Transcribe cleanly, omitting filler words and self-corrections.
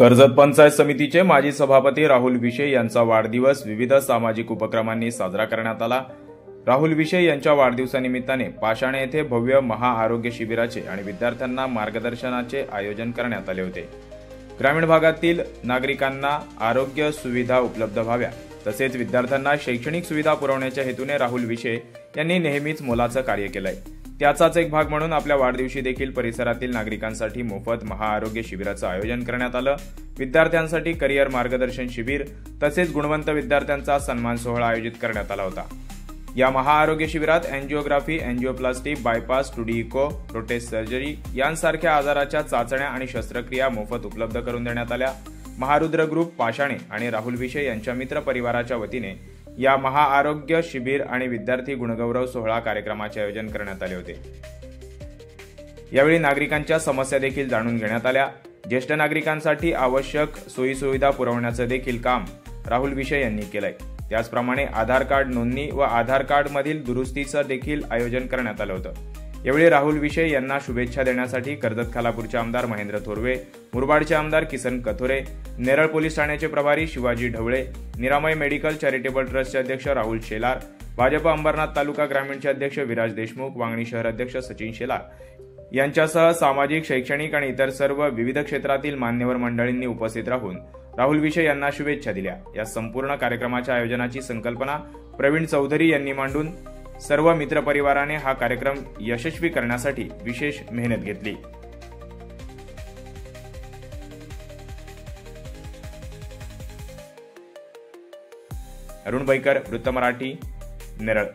कर्जत पंचायत समितीचे माजी सभापती राहुल विशे यांचा वाढदिवस विविध सामाजिक उपक्रमांनी साजरा करण्यात आला। राहुल विशे यांच्या वाढदिवसानिमित्ताने पाषाणे येथे भव्य महाआरोग्य शिबिराचे आणि विद्यार्थ्यांना मार्गदर्शनाचे आयोजन करण्यात आले होते। ग्रामीण भागातील नागरिकांना आरोग्य सुविधा उपलब्ध व्हाव्या तसेच विद्यार्थ्यांना शैक्षणिक सुविधा पुरवण्याच्या हेतूने राहुल विशे यांनी नेहमीच मोलाचं कार्य केलंय। त्याचाच एक भाग म्हणून आपल्या वाढदिवशी देखील परिसरातील नागरिकांसाठी मोफत महाआरोग्य शिबिराचं आयोजन करण्यात आलं। विद्यार्थ्यांसाठी करिअर मार्गदर्शन शिबिर तसेच गुणवंत विद्यार्थ्यांचा सन्मान सोहळा आयोजित करण्यात आला होता। या महाआरोग्य शिबिरात angiography, angioplasty, bypass, 2D echo, prostate surgery यांसारख्या आजाराच्या चाचण्या आणि शस्त्रक्रिया मोफत उपलब्ध करून देण्यात आल्या। महारुद्र ग्रुप, पाषाणे आणि राहुल विशे यांच्या मित्र परिवाराच्या वतीने या महाआरोग्य शिबिर आणि विद्यार्थी गुणगौरव सोहळा कार्यक्रमाचे आयोजन करण्यात आले होते। यावेळी नागरिकांच्या समस्या देखील जाणून घेण्यात आल्या। ज्येष्ठ नागरिकांसाठी आवश्यक सोयीसुविधा पुरवण्याचे देखील काम राहुल विशे यांनी केलंय। त्याचप्रमाणे आधार कार्ड नोंदणी व आधार कार्ड मधील दुरुस्तीचं देखील आयोजन करण्यात आलं होतं। यावेळी राहुल विशे यांना शुभेच्छा देण्यासाठी कर्जत खालापूरचे आमदार महेंद्र थोरवे, मुरबाडचे आमदार किसन कथोरे, नेरळ पोलीस ठाण्याचे प्रभारी शिवाजी ढवळे, निरामय मेडिकल चॅरिटेबल ट्रस्टचे अध्यक्ष राहुल शेलार, भाजप अंबरनाथ तालुका ग्रामीणचे अध्यक्ष विराज देशमुख, वांगणी शहर अध्यक्ष सचिन शेलार यांच्यासह सामाजिक, शैक्षणिक आणि इतर सर्व विविध क्षेत्रातील मान्यवर मंडळींनी उपस्थित राहून राहुल विशे यांना शुभेच्छा दिल्या। या संपूर्ण कार्यक्रमाच्या आयोजनाची संकल्पना प्रवीण चौधरी यांनी मांडून सर्व मित्रपरिवाराने हा कार्यक्रम यशस्वी करण्यासाठी विशेष मेहनत घेतली। अरुण बैकर, वृत्त मराठी, नेरळ।